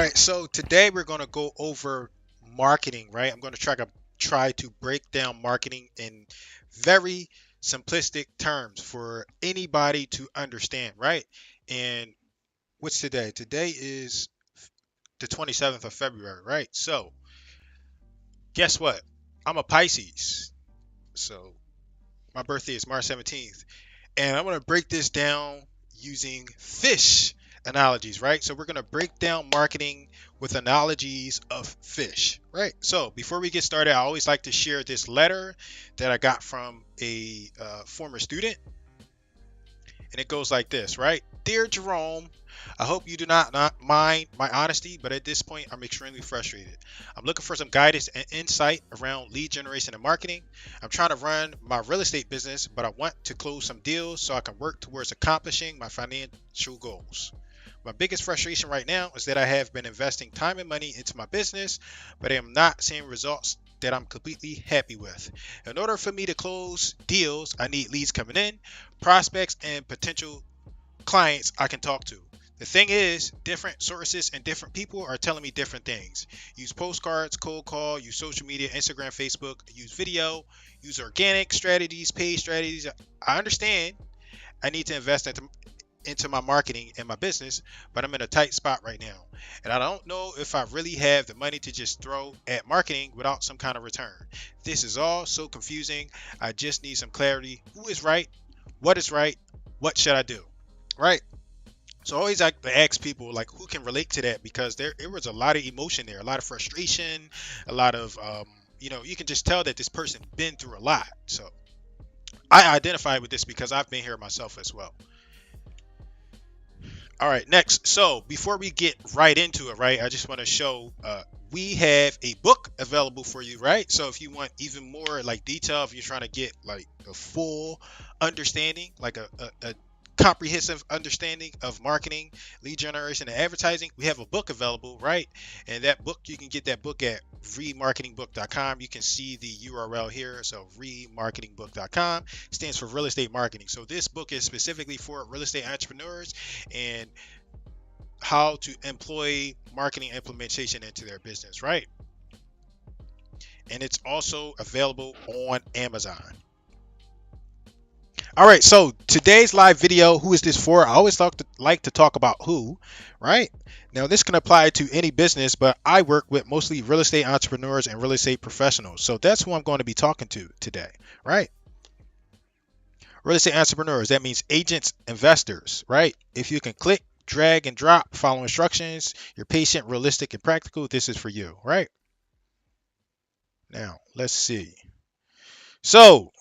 right, so today we're going to go over marketing, right? I'm going to try to break down marketing in very simplistic terms for anybody to understand, right? And what's today? Today is the 27th of February, right? So, guess what? I'm a Pisces. So, my birthday is March 17th. And I'm going to break this down using fish analogies, right? So we're going to break down marketing with analogies of fish, right? So before we get started, I always like to share this letter that I got from a former student. And it goes like this, right? Dear Jerome, I hope you do not mind my honesty, but at this point, I'm extremely frustrated. I'm looking for some guidance and insight around lead generation and marketing. I'm trying to run my real estate business, but I want to close some deals so I can work towards accomplishing my financial goals. My biggest frustration right now is that I have been investing time and money into my business, but I am not seeing results that I'm completely happy with. In order for me to close deals, I need leads coming in, prospects, and potential clients I can talk to. The thing is, different sources and different people are telling me different things. Use postcards, cold call, use social media, Instagram, Facebook, use video, use organic strategies, paid strategies. I understand I need to invest into my marketing and my business, but I'm in a tight spot right now. And I don't know if I really have the money to just throw at marketing without some kind of return. This is all so confusing. I just need some clarity. Who is right? What is right? What should I do? Right? So I always like to ask people like who can relate to that because there was a lot of emotion there, a lot of frustration, a lot of you can just tell that this person been through a lot. So I identify with this because I've been here myself as well. All right, next. So before we get right into it, right, I just want to show we have a book available for you, right? So if you want even more like detail, if you're trying to get like a full understanding, like a comprehensive understanding of marketing, lead generation, and advertising, we have a book available, right? And that book, you can get that book at remarketingbook.com. You can see the URL here. So remarketingbook.com stands for real estate marketing. So this book is specifically for real estate entrepreneurs and how to employ marketing implementation into their business, right? And it's also available on Amazon. All right, so today's live video, who is this for? I always like to talk about who, right? Now, this can apply to any business, but I work with mostly real estate entrepreneurs and real estate professionals. So that's who I'm going to be talking to today, right? Real estate entrepreneurs, that means agents, investors, right? If you can click, drag, and drop, follow instructions, you're patient, realistic, and practical, this is for you, right? Now, let's see. So,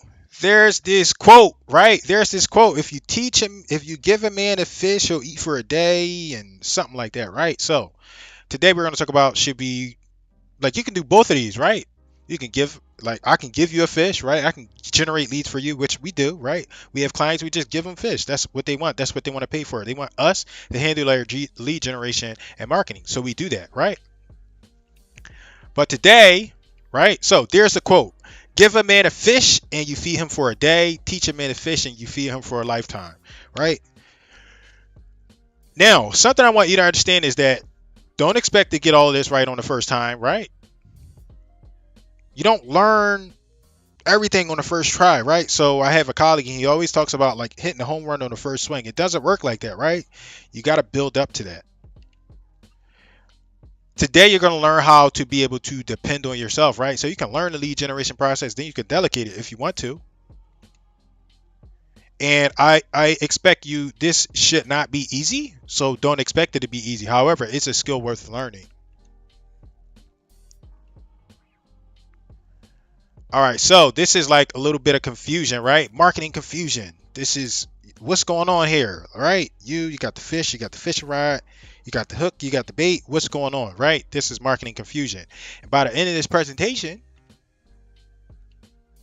there's this quote, right? There's this quote. If you give a man a fish, he'll eat for a day and something like that, right? So today we're going to talk about should be like you can do both of these, right? You can give like I can give you a fish, right? I can generate leads for you, which we do, right? We have clients, we just give them fish. That's what they want. That's what they want to pay for. They want us to handle their lead generation and marketing. So we do that, right? But today, right? So there's the quote. Give a man a fish and you feed him for a day. Teach a man to fish and you feed him for a lifetime, right? Now, something I want you to understand is that don't expect to get all of this right on the first time, right? You don't learn everything on the first try, right? So I have a colleague and he always talks about like hitting a home run on the first swing. It doesn't work like that, right? You got to build up to that. Today you're going to learn how to be able to depend on yourself, right? So you can learn the lead generation process, then you can delegate it if you want to. And I expect you, this should not be easy, so don't expect it to be easy. However, it's a skill worth learning. All right, so this is like a little bit of confusion, right? Marketing confusion. This is what's going on here, all right? You got the fish, you got the fishing rod, you got the hook, you got the bait. What's going on, right? This is marketing confusion. And by the end of this presentation,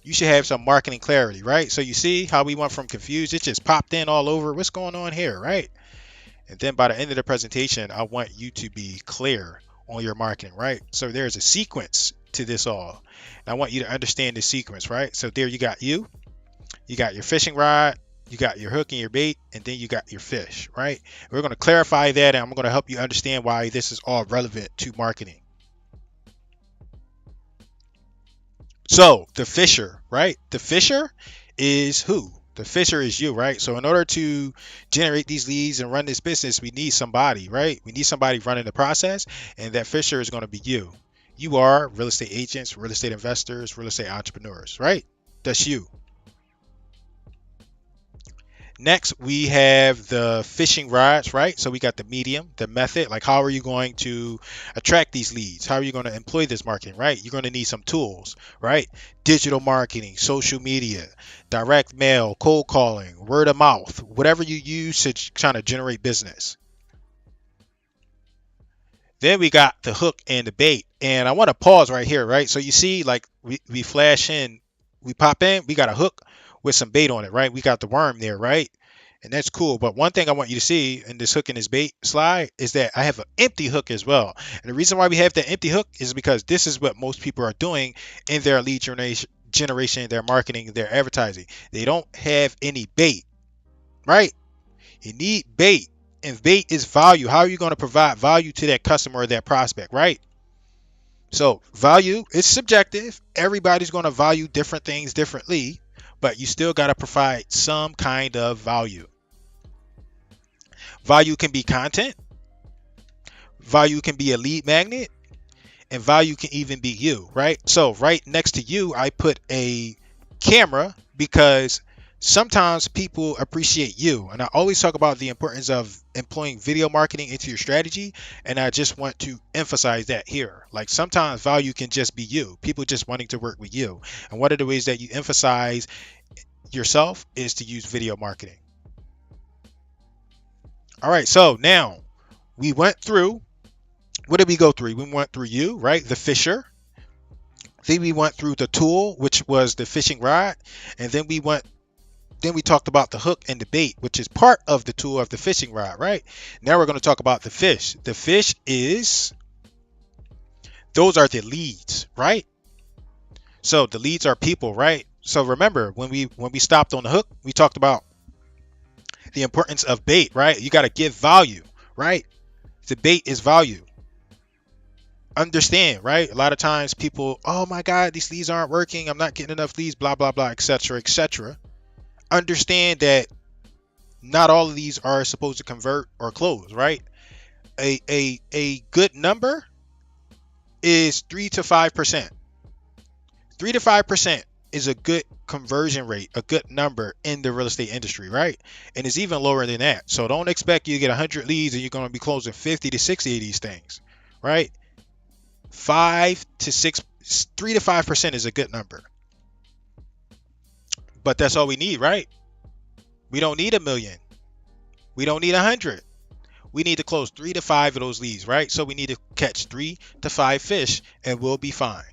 you should have some marketing clarity, right? So you see how we went from confused, it just popped in all over. What's going on here, right? And then by the end of the presentation, I want you to be clear on your marketing, right? So there's a sequence to this all. And I want you to understand the sequence, right? So there you got your fishing rod, You got your hook and your bait, and then you got your fish, right? We're going to clarify that, and I'm going to help you understand why this is all relevant to marketing. So the fisher, right? The fisher is who? The fisher is you, right? So in order to generate these leads and run this business, we need somebody, right? We need somebody running the process, and that fisher is going to be you. You are real estate agents, real estate investors, real estate entrepreneurs, right? That's you. Next, we have the fishing rods, right? So we got the medium, the method, like how are you going to attract these leads? How are you going to employ this marketing, right? You're going to need some tools, right? Digital marketing, social media, direct mail, cold calling, word of mouth, whatever you use to kind of generate business. Then we got the hook and the bait. And I want to pause right here, right? So you see, like we flash in, we pop in, we got a hook with some bait on it, right? We got the worm there, right? And that's cool. But one thing I want you to see in this hook and this bait slide is that I have an empty hook as well. And the reason why we have the empty hook is because this is what most people are doing in their lead generation, their marketing, their advertising. They don't have any bait, right? You need bait. And bait is value. How are you going to provide value to that customer or that prospect, right? So value is subjective. Everybody's going to value different things differently, but you still got to provide some kind of value. Value can be content. Value can be a lead magnet, and value can even be you, right? So right next to you, I put a camera because sometimes people appreciate you. And I always talk about the importance of employing video marketing into your strategy. And I just want to emphasize that here. Like sometimes value can just be you, people just wanting to work with you. And one of the ways that you emphasize yourself is to use video marketing. All right, so now we went through, what did we go through? We went through you, right? The fisher. Then we went through the tool, which was the fishing rod. And then we talked about the hook and the bait, which is part of the tool of the fishing rod, right? Now we're going to talk about the fish. The fish those are the leads, right? So the leads are people, right? So remember when we stopped on the hook, we talked about the importance of bait, right? You got to give value, right? The bait is value. Understand, right? A lot of times people, oh my God, these leads aren't working. I'm not getting enough leads, blah, blah, blah, etc., etc. Understand that not all of these are supposed to convert or close, right? A good number is 3 to 5%. 3 to 5% is a good conversion rate, a good number in the real estate industry, right? And it's even lower than that. So don't expect you to get 100 leads and you're going to be closing 50 to 60 of these things, right? 3 to 5% is a good number. But that's all we need, right? We don't need 1 million. We don't need 100. We need to close 3 to 5 of those leads, right? So we need to catch 3 to 5 fish and we'll be fine.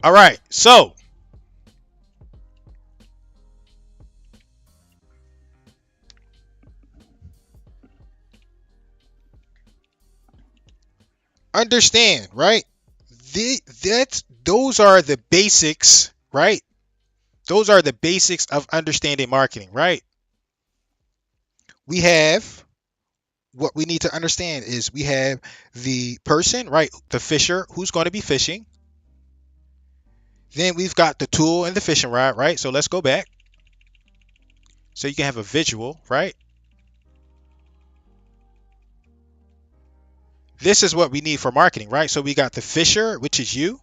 All right, so understand, right? Those are the basics, right? Those are the basics of understanding marketing, right? We have what we need to understand is we have the person, right? The fisher who's going to be fishing. Then we've got the tool and the fishing rod, right? So let's go back. So you can have a visual, right? This is what we need for marketing, right? So we got the fisher, which is you.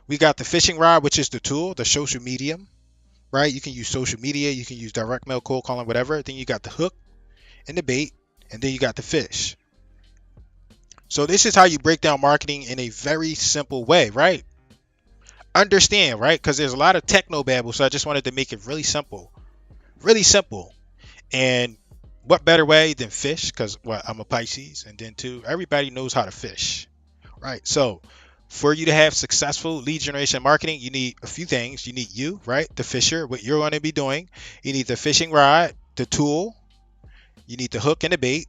We got the fishing rod, which is the tool, the social medium, right? You can use social media, you can use direct mail, cold calling, whatever. Then you got the hook and the bait, and then you got the fish. So this is how you break down marketing in a very simple way, right? Understand, right? Because there's a lot of techno babble, so I just wanted to make it really simple. Really simple. And what better way than fish? Because I'm a Pisces, and then two, everybody knows how to fish, right? So for you to have successful lead generation marketing, you need a few things. You need you, right? The fisher, what you're going to be doing. You need the fishing rod, the tool. You need the hook and the bait,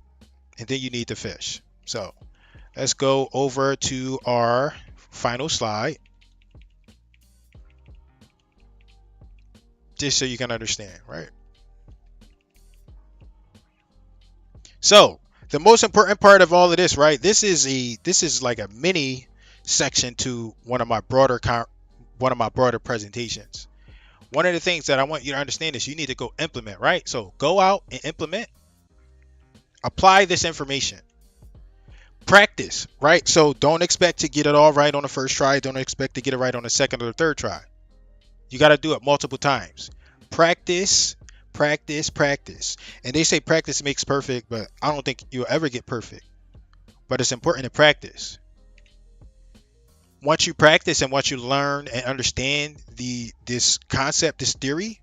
and then you need the fish. So let's go over to our final slide. just so you can understand, right? So the most important part of all of this, right? This is like a mini section to one of my broader presentations. One of the things that I want you to understand is you need to go implement, right? So go out and implement, apply this information, practice, right? So don't expect to get it all right on the first try. Don't expect to get it right on the second or the third try. You got to do it multiple times. Practice, practice, practice. And they say practice makes perfect, but I don't think you'll ever get perfect. But it's important to practice. Once you practice and once you learn and understand this concept, this theory,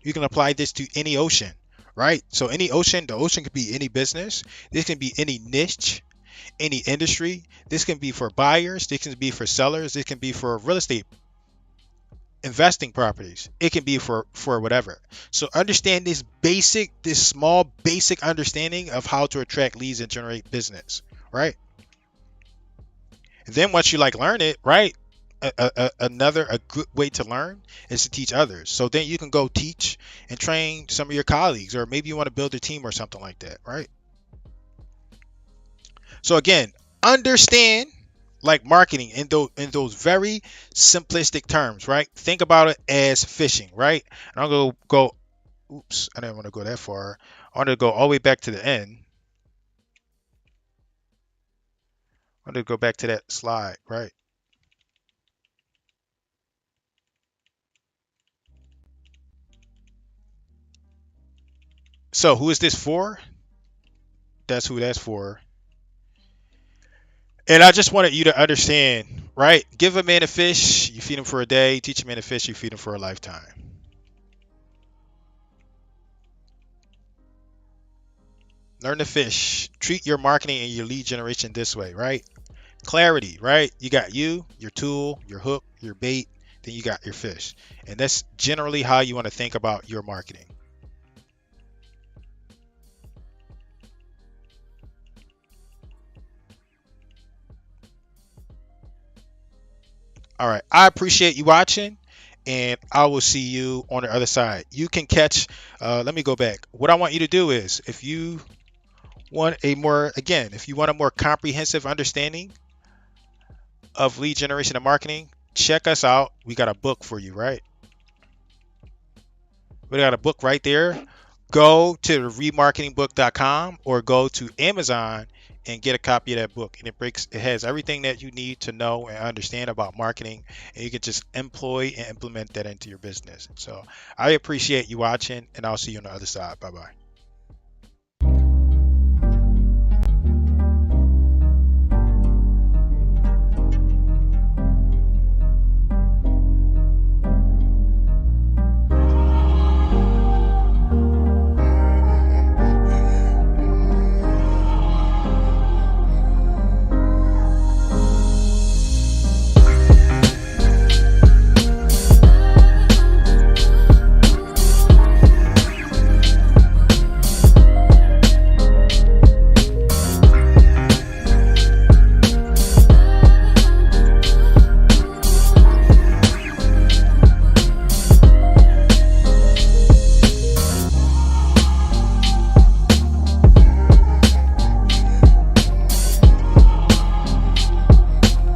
you can apply this to any ocean, right? So any ocean, the ocean could be any business. This can be any niche, any industry. This can be for buyers. This can be for sellers. This can be for real estate investing properties. It can be for whatever. So understand this small basic understanding of how to attract leads and generate business, right? And then once you like learn it, right? A good way to learn is to teach others. So then you can go teach and train some of your colleagues, or maybe you want to build a team or something like that, right? So again, understand like marketing in those very simplistic terms, right? Think about it as fishing, right? And I'm gonna go. Oops, I didn't want to go that far. I want to go all the way back to the end. I want to go back to that slide, right? So who is this for? That's who that's for. And I just wanted you to understand, right? Give a man a fish, you feed him for a day. Teach a man a fish, you feed him for a lifetime. Learn to fish. Treat your marketing and your lead generation this way, right? Clarity, right? You got your tool, your hook, your bait, then you got your fish. And that's generally how you want to think about your marketing. All right. I appreciate you watching, and I will see you on the other side. You can catch, let me go back. What I want you to do is if you want if you want a more comprehensive understanding of lead generation and marketing, check us out. We got a book for you, right? We got a book right there. Go to remarketingbook.com or go to Amazon and get a copy of that book. And it has everything that you need to know and understand about marketing, and you can just employ and implement that into your business. So I appreciate you watching, and I'll see you on the other side. Bye bye.